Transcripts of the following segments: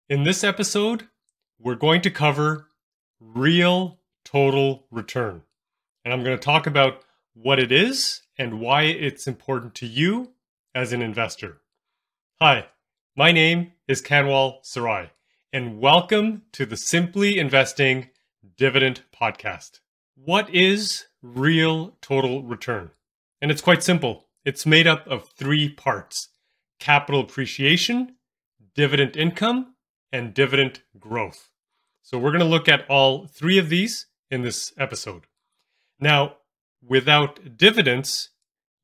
In this episode, we're going to cover real total return. And I'm going to talk about what it is and why it's important to you as an investor. Hi, my name is Kanwal Sarai, and welcome to the Simply Investing Dividend Podcast. What is real total return? And it's quite simple. It's made up of three parts: capital appreciation, dividend income, and dividend growth. So we're going to look at all three of these in this episode. Now, without dividends,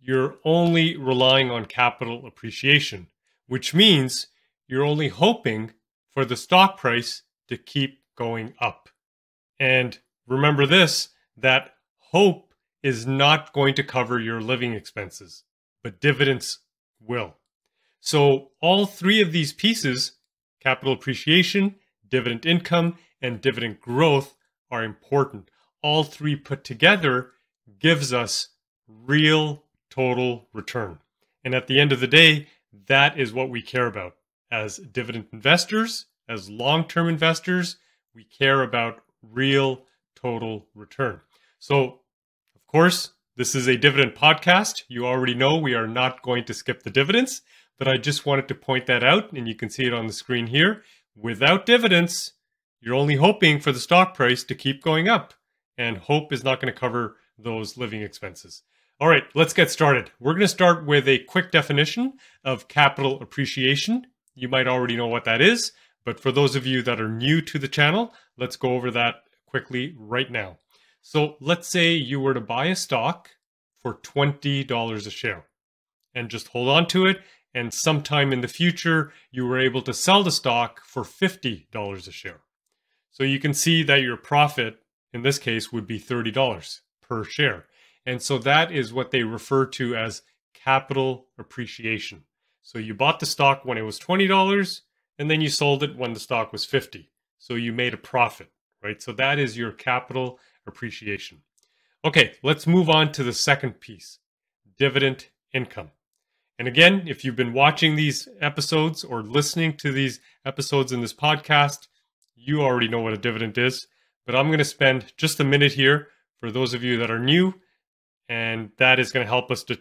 you're only relying on capital appreciation, which means you're only hoping for the stock price to keep going up. And remember this, that hope is not going to cover your living expenses, but dividends will. So all three of these pieces, capital appreciation, dividend income, and dividend growth, are important. All three put together gives us real total return. And at the end of the day, that is what we care about. As dividend investors, as long-term investors, we care about real total return. So, of course, this is a dividend podcast. You already know we are not going to skip the dividends, but I just wanted to point that out, and you can see it on the screen here. Without dividends, you're only hoping for the stock price to keep going up, and hope is not going to cover those living expenses. All right, let's get started. We're going to start with a quick definition of capital appreciation. You might already know what that is, but for those of you that are new to the channel, let's go over that quickly right now. So let's say you were to buy a stock for $20 a share and just hold on to it, and sometime in the future, you were able to sell the stock for $50 a share. So you can see that your profit, in this case, would be $30 per share. And so that is what they refer to as capital appreciation. So you bought the stock when it was $20, and then you sold it when the stock was $50. So you made a profit, right? So that is your capital appreciation. Okay, let's move on to the second piece, dividend income. And again, if you've been watching these episodes or listening to these episodes in this podcast, you already know what a dividend is. But I'm going to spend just a minute here for those of you that are new, and that is going to help us to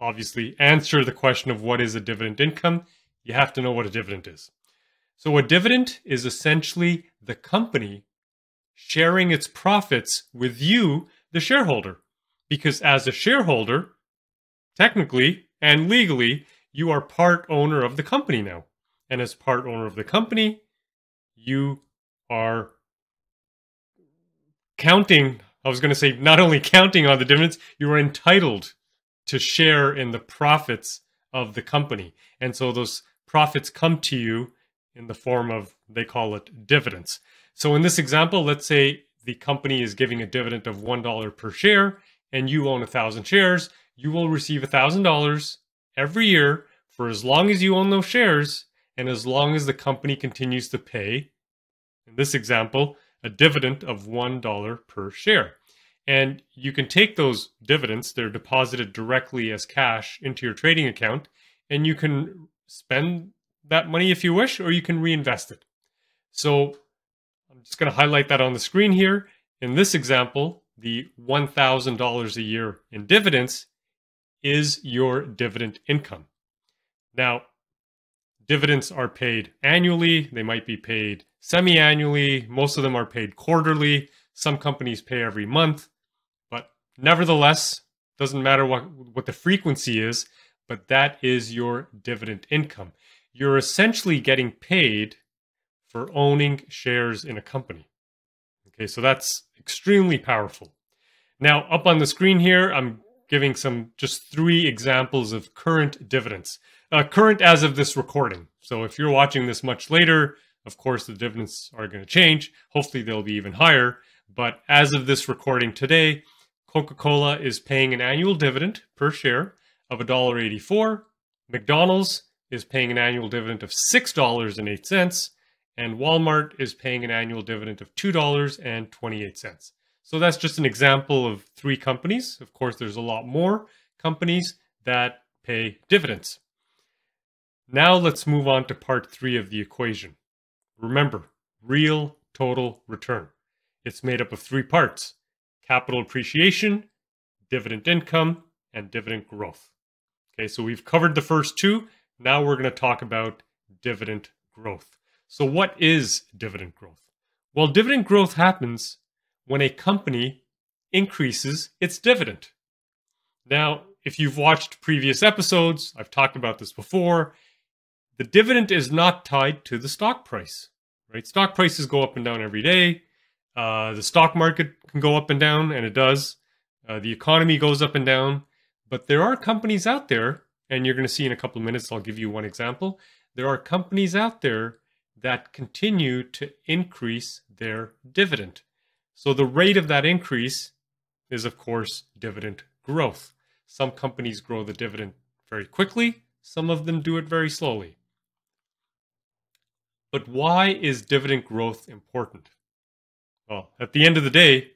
obviously answer the question of what is a dividend income. You have to know what a dividend is. So a dividend is essentially the company sharing its profits with you, the shareholder. Because as a shareholder, technically and legally, you are part owner of the company now. And as part owner of the company, you are counting, I was going to say not only counting on the dividends, you are entitled to share in the profits of the company. And so those profits come to you in the form of, they call it dividends. So in this example, let's say the company is giving a dividend of $1 per share and you own 1,000 shares. You will receive $1,000 every year for as long as you own those shares and as long as the company continues to pay, in this example, a dividend of $1 per share. And you can take those dividends, they're deposited directly as cash into your trading account, and you can spend that money if you wish, or you can reinvest it. So I'm just going to highlight that on the screen here. In this example, the $1,000 a year in dividends is your dividend income. Now, dividends are paid annually. They might be paid semi-annually. Most of them are paid quarterly. Some companies pay every month. But nevertheless, doesn't matter what the frequency is, but that is your dividend income. You're essentially getting paid for owning shares in a company. Okay, so that's extremely powerful. Now, up on the screen here, I'm giving just three examples of current dividends. Current as of this recording. So if you're watching this much later, of course, the dividends are going to change. Hopefully, they'll be even higher. But as of this recording today, Coca-Cola is paying an annual dividend per share of $1.84. McDonald's is paying an annual dividend of $6.08. And Walmart is paying an annual dividend of $2.28. So that's just an example of three companies. Of course, there's a lot more companies that pay dividends. Now let's move on to part 3 of the equation, Remember, real total return. It's made up of three parts: capital appreciation, dividend income, and dividend growth. Okay, so we've covered the first two. Now we're going to talk about dividend growth. So what is dividend growth? Well, dividend growth happens when a company increases its dividend. Now, if you've watched previous episodes, I've talked about this before, the dividend is not tied to the stock price, right? Stock prices go up and down every day. The stock market can go up and down, and it does. The economy goes up and down. But there are companies out there, and you're going to see in a couple of minutes, I'll give you one example. There are companies out there that continue to increase their dividend. So the rate of that increase is, of course, dividend growth. Some companies grow the dividend very quickly. Some of them do it very slowly. But why is dividend growth important? Well, at the end of the day,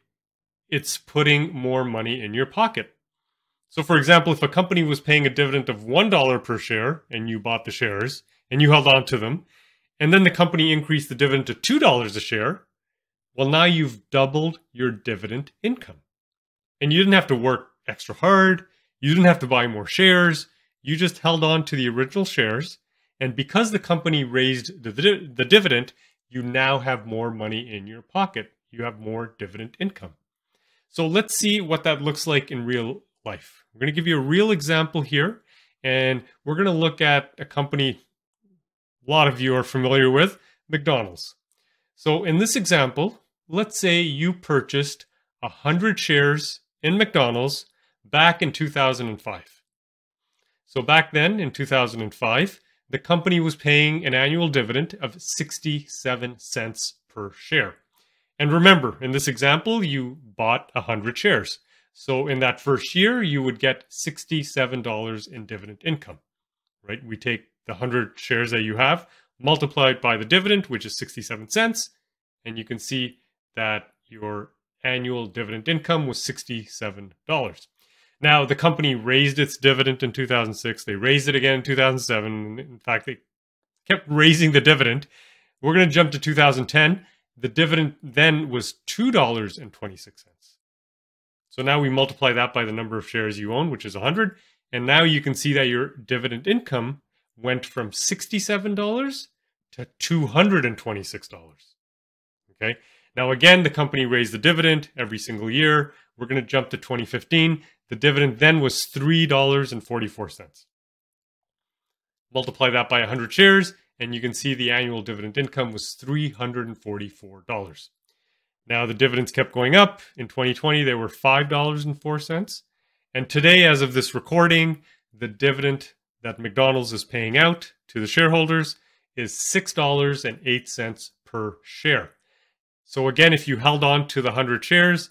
it's putting more money in your pocket. So for example, if a company was paying a dividend of $1 per share and you bought the shares and you held on to them, and then the company increased the dividend to $2 a share, well, now you've doubled your dividend income. And you didn't have to work extra hard. You didn't have to buy more shares. You just held on to the original shares. And because the company raised the dividend, you now have more money in your pocket. You have more dividend income. So let's see what that looks like in real life. We're going to give you a real example here, and we're going to look at a company a lot of you are familiar with, McDonald's. So in this example, let's say you purchased 100 shares in McDonald's back in 2005. So back then in 2005, the company was paying an annual dividend of 67 cents per share. And remember, in this example, you bought 100 shares. So in that first year, you would get $67 in dividend income, right? We take the 100 shares that you have, multiplied by the dividend, which is 67 cents, and you can see that your annual dividend income was $67. Now, the company raised its dividend in 2006. They raised it again in 2007. In fact, they kept raising the dividend. We're going to jump to 2010. The dividend then was $2.26. So now we multiply that by the number of shares you own, which is 100. And now you can see that your dividend income went from $67 to $226. Okay. Now, again, the company raised the dividend every single year. We're going to jump to 2015. The dividend then was $3.44. Multiply that by 100 shares, and you can see the annual dividend income was $344. Now, the dividends kept going up. In 2020, they were $5.04. And today, as of this recording, the dividend that McDonald's is paying out to the shareholders is $6.08 per share. So again, if you held on to the 100 shares,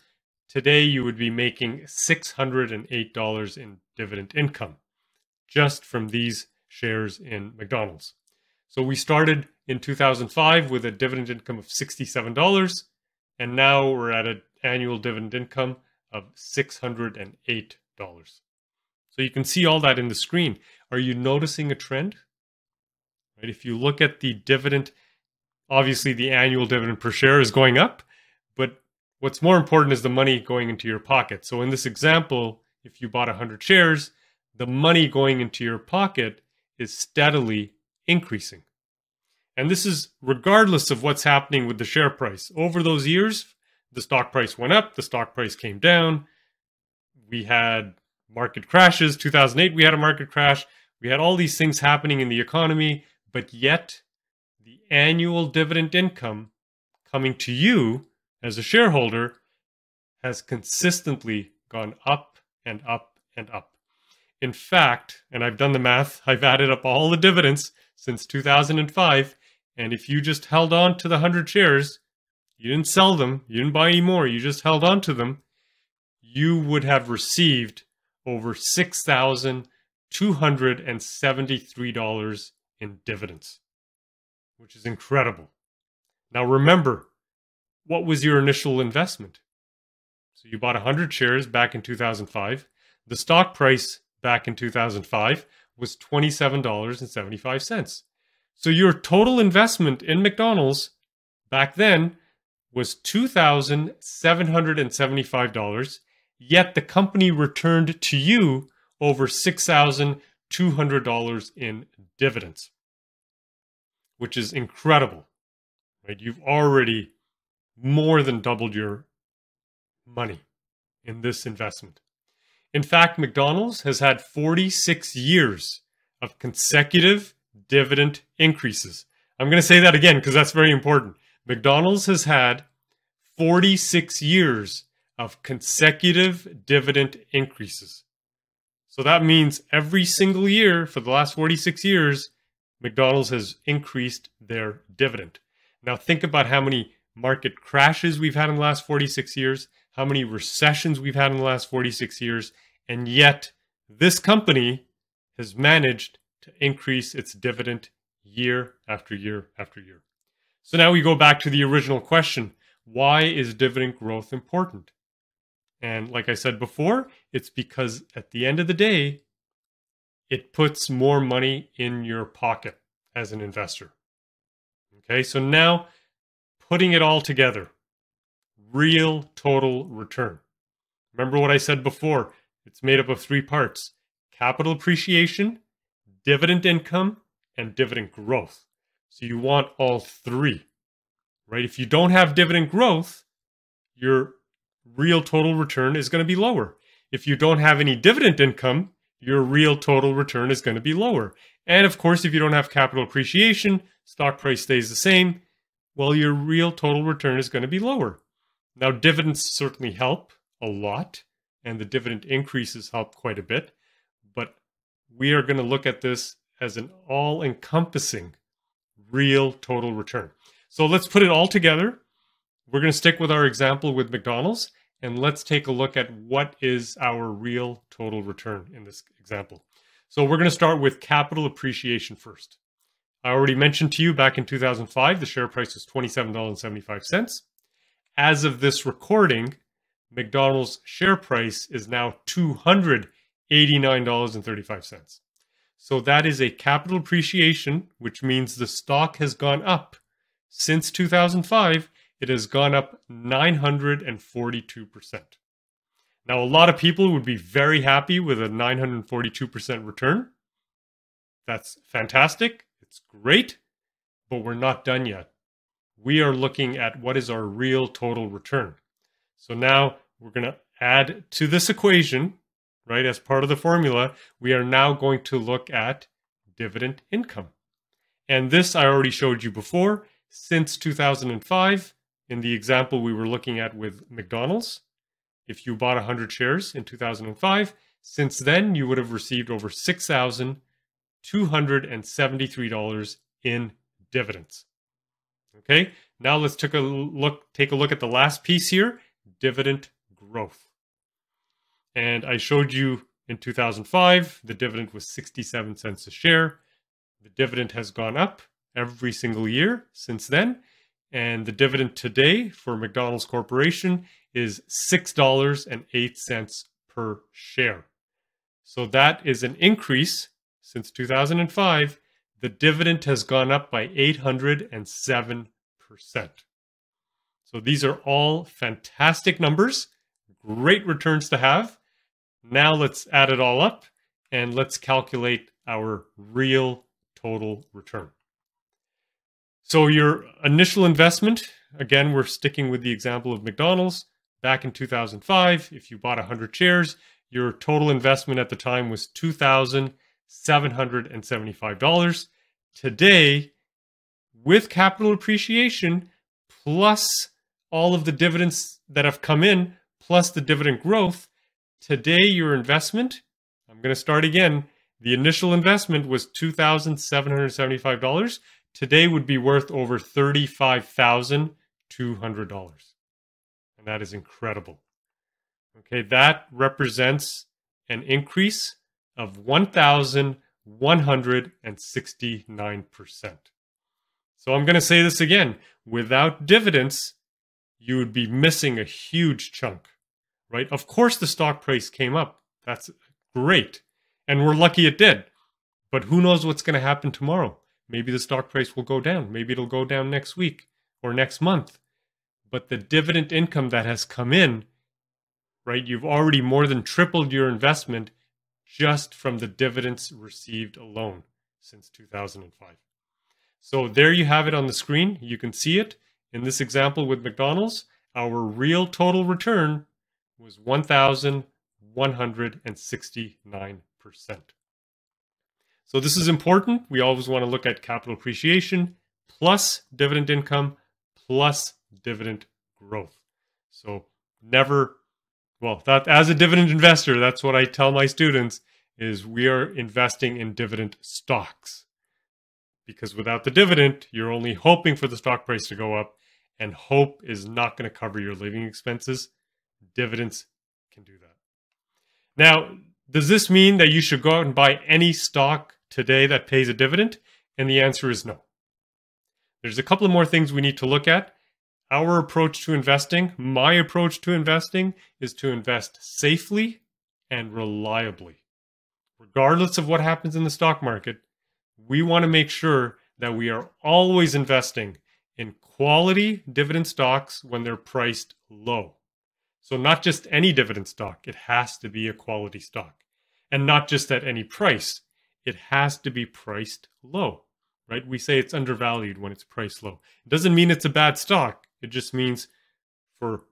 today you would be making $608 in dividend income just from these shares in McDonald's. So we started in 2005 with a dividend income of $67, and now we're at an annual dividend income of $608. So you can see all that in the screen. Are you noticing a trend? Right? If you look at the dividend, obviously the annual dividend per share is going up, but what's more important is the money going into your pocket. So in this example, if you bought 100 shares, the money going into your pocket is steadily increasing. And this is regardless of what's happening with the share price. Over those years, the stock price went up, the stock price came down. We had market crashes. 2008, we had a market crash. We had all these things happening in the economy, but yet the annual dividend income coming to you as a shareholder has consistently gone up and up and up. In fact, and I've done the math, I've added up all the dividends since 2005, and if you just held on to the 100 shares, you didn't sell them, you didn't buy any more, you just held on to them, you would have received over $6,273 in dividends, which is incredible. Now remember, what was your initial investment? So you bought 100 shares back in 2005. The stock price back in 2005 was $27.75. So your total investment in McDonald's back then was $2,775, yet the company returned to you over $6,200 in dividends, which is incredible, right? You've already more than doubled your money in this investment. In fact, McDonald's has had 46 years of consecutive dividend increases. I'm going to say that again because that's very important. McDonald's has had 46 years of consecutive dividend increases. So that means every single year for the last 46 years, McDonald's has increased their dividend. Now think about how many market crashes we've had in the last 46 years, how many recessions we've had in the last 46 years, and yet this company has managed to increase its dividend year after year after year. So now we go back to the original question. Why is dividend growth important? And like I said before, it's because at the end of the day, it puts more money in your pocket as an investor. Okay, so now putting it all together, real total return. Remember what I said before, it's made up of three parts: capital appreciation, dividend income, and dividend growth. So you want all three, right? If you don't have dividend growth, your real total return is going to be lower. If you don't have any dividend income, your real total return is going to be lower. And of course, if you don't have capital appreciation, stock price stays the same, well, your real total return is going to be lower. Now, dividends certainly help a lot, and the dividend increases help quite a bit, but we are going to look at this as an all-encompassing real total return. So let's put it all together. We're going to stick with our example with McDonald's, and let's take a look at what is our real total return in this example. So we're going to start with capital appreciation first. I already mentioned to you back in 2005, the share price was $27.75. As of this recording, McDonald's share price is now $289.35. So that is a capital appreciation, which means the stock has gone up. Since 2005, it has gone up 942%. Now, a lot of people would be very happy with a 942% return. That's fantastic. It's great, but we're not done yet. We are looking at what is our real total return. So now we're going to add to this equation, right, as part of the formula, we are now going to look at dividend income. And this I already showed you before. Since 2005, in the example we were looking at with McDonald's, if you bought 100 shares in 2005, since then you would have received over $6,273 in dividends. Okay, now let's take a look at the last piece here, dividend growth. And I showed you in 2005, the dividend was 67 cents a share. The dividend has gone up every single year since then. And the dividend today for McDonald's Corporation is $6.08 per share. So that is an increase since 2005. The dividend has gone up by 807%. So these are all fantastic numbers, great returns to have. Now let's add it all up and let's calculate our real total return. So your initial investment, again, we're sticking with the example of McDonald's. Back in 2005, if you bought 100 shares, your total investment at the time was $2,775. Today, with capital appreciation, plus all of the dividends that have come in, plus the dividend growth, today your investment, I'm going to start again, the initial investment was $2,775. Today would be worth over $35,200. And that is incredible. Okay, that represents an increase of 1,169%. So I'm going to say this again. Without dividends, you would be missing a huge chunk, right? Of course, the stock price came up. That's great. And we're lucky it did. But who knows what's going to happen tomorrow? Maybe the stock price will go down. Maybe it'll go down next week or next month. But the dividend income that has come in, right, you've already more than tripled your investment just from the dividends received alone since 2005. So there you have it on the screen. You can see it. In this example with McDonald's, our real total return was 1,169%. So this is important. We always want to look at capital appreciation plus dividend income plus dividend growth. So never, well, that as a dividend investor, that's what I tell my students is we are investing in dividend stocks. Because without the dividend, you're only hoping for the stock price to go up, and hope is not going to cover your living expenses. Dividends can do that. Now, does this mean that you should go out and buy any stock today that pays a dividend? And the answer is no. There's a couple of more things we need to look at. Our approach to investing, my approach to investing, is to invest safely and reliably. Regardless of what happens in the stock market, we want to make sure that we are always investing in quality dividend stocks when they're priced low. So not just any dividend stock, it has to be a quality stock. And not just at any price, it has to be priced low, right? We say it's undervalued when it's priced low. It doesn't mean it's a bad stock. It just means for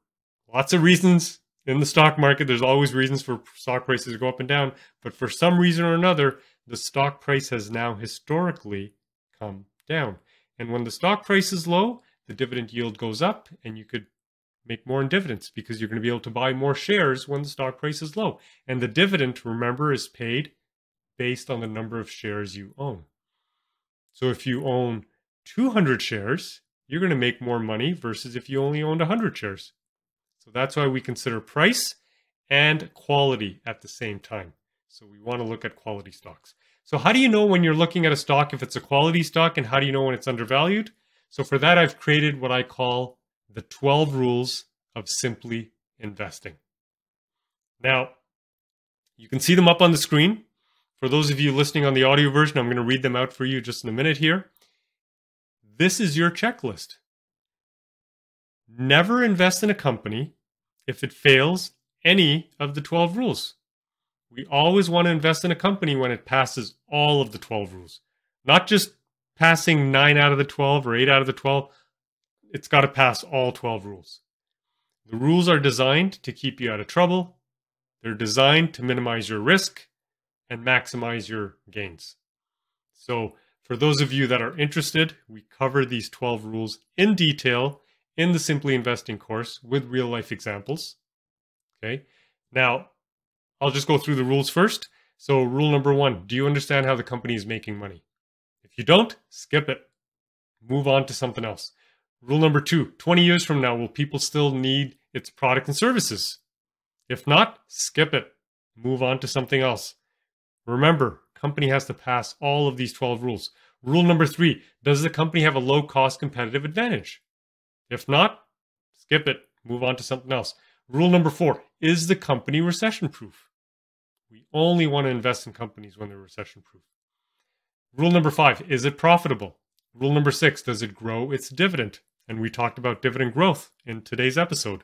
lots of reasons in the stock market, there's always reasons for stock prices to go up and down. But for some reason or another, the stock price has now historically come down. And when the stock price is low, the dividend yield goes up and you could make more in dividends because you're going to be able to buy more shares when the stock price is low. And the dividend, remember, is paid based on the number of shares you own. So if you own 200 shares, you're going to make more money versus if you only owned 100 shares. So that's why we consider price and quality at the same time. So we want to look at quality stocks. So how do you know when you're looking at a stock if it's a quality stock, and how do you know when it's undervalued? So for that, I've created what I call the 12 rules of simply investing. Now, you can see them up on the screen. For those of you listening on the audio version, I'm going to read them out for you just in a minute here. This is your checklist. Never invest in a company if it fails any of the 12 rules. We always want to invest in a company when it passes all of the 12 rules. Not just passing 9 out of the 12 or 8 out of the 12. It's got to pass all 12 rules. The rules are designed to keep you out of trouble. They're designed to minimize your risk and maximize your gains. So for those of you that are interested, we cover these 12 rules in detail in the Simply Investing course with real life examples. Okay. Now, I'll just go through the rules first. So rule number 1, do you understand how the company is making money? If you don't, skip it. Move on to something else. Rule number 2, 20 years from now, will people still need its product and services? If not, skip it. Move on to something else. Remember, company has to pass all of these 12 rules. Rule number 3, does the company have a low-cost competitive advantage? If not, skip it. Move on to something else. Rule number 4, is the company recession-proof? We only want to invest in companies when they're recession-proof. Rule number 5, is it profitable? Rule number 6, does it grow its dividend? And we talked about dividend growth in today's episode.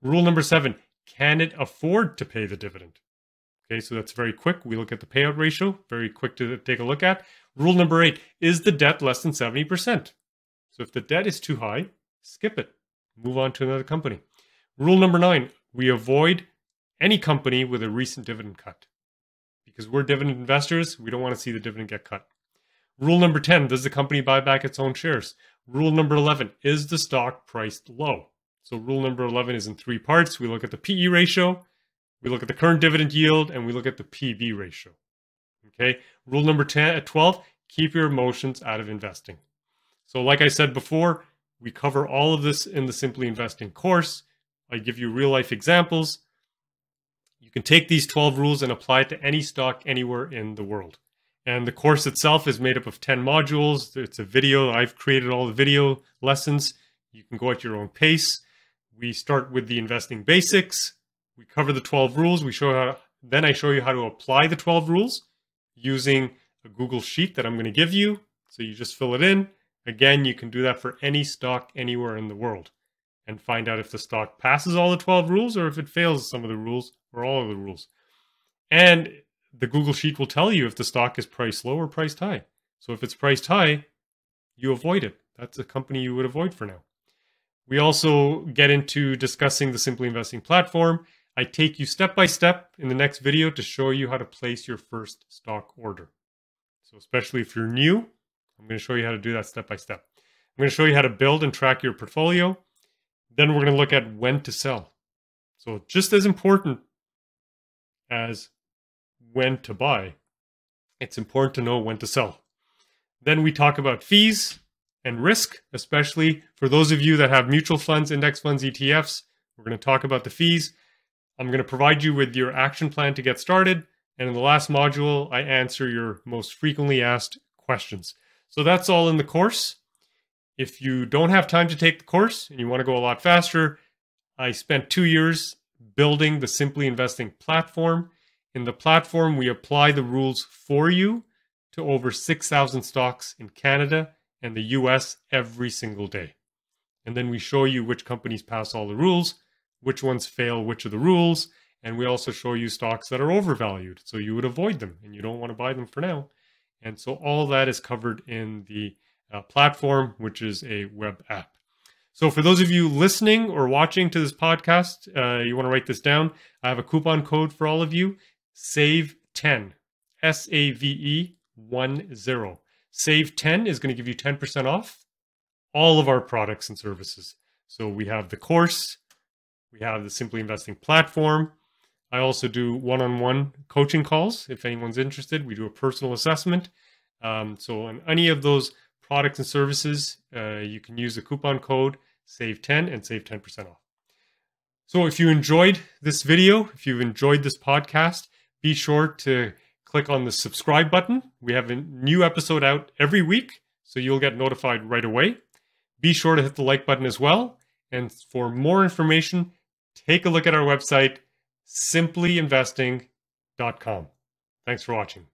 Rule number 7, can it afford to pay the dividend? Okay, so that's very quick. We look at the payout ratio, very quick to take a look at. Rule number 8, is the debt less than 70%? So if the debt is too high, skip it. Move on to another company. Rule number 9, we avoid any company with a recent dividend cut. Because we're dividend investors, we don't want to see the dividend get cut. Rule number 10, does the company buy back its own shares? Rule number 11, is the stock priced low? So rule number 11 is in 3 parts. We look at the PE ratio, we look at the current dividend yield, and we look at the PB ratio. Okay. Rule number 12, keep your emotions out of investing. So like I said before, we cover all of this in the Simply Investing course. I give you real life examples. You can take these 12 rules and apply it to any stock anywhere in the world. And the course itself is made up of 10 modules. It's a video. I've created all the video lessons. You can go at your own pace. We start with the investing basics. We cover the 12 rules. Then I show you how to apply the 12 rules using a Google Sheet that I'm going to give you. So you just fill it in. Again, you can do that for any stock anywhere in the world and find out if the stock passes all the 12 rules or if it fails some of the rules or all of the rules. And the Google Sheet will tell you if the stock is priced low or priced high. So if it's priced high, you avoid it. That's a company you would avoid for now. We also get into discussing the Simply Investing platform. I take you step by step in the next video to show you how to place your first stock order. So especially if you're new, I'm going to show you how to do that step by step. I'm going to show you how to build and track your portfolio. Then we're going to look at when to sell. So just as important as when to buy, it's important to know when to sell. Then we talk about fees and risk, especially for those of you that have mutual funds, index funds, ETFs. We're going to talk about the fees. I'm going to provide you with your action plan to get started. And in the last module, I answer your most frequently asked questions. So that's all in the course. If you don't have time to take the course and you want to go a lot faster, I spent 2 years building the Simply Investing platform. In the platform, we apply the rules for you to over 6,000 stocks in Canada and the US every single day. And then we show you which companies pass all the rules, which ones fail which of the rules, and we also show you stocks that are overvalued. So you would avoid them and you don't want to buy them for now. And so all that is covered in the platform, which is a web app. So for those of you listening or watching to this podcast, you want to write this down. I have a coupon code for all of you, SAVE10, SAVE10. SAVE10 is going to give you 10% off all of our products and services. So we have the course, we have the Simply Investing platform. I also do one-on-one coaching calls. If anyone's interested, we do a personal assessment. So on any of those products and services, you can use the coupon code SAVE10 and save 10% off. So if you enjoyed this video, if you've enjoyed this podcast, be sure to click on the subscribe button. We have a new episode out every week, so you'll get notified right away. Be sure to hit the like button as well. And for more information, take a look at our website, simplyinvesting.com. Thanks for watching.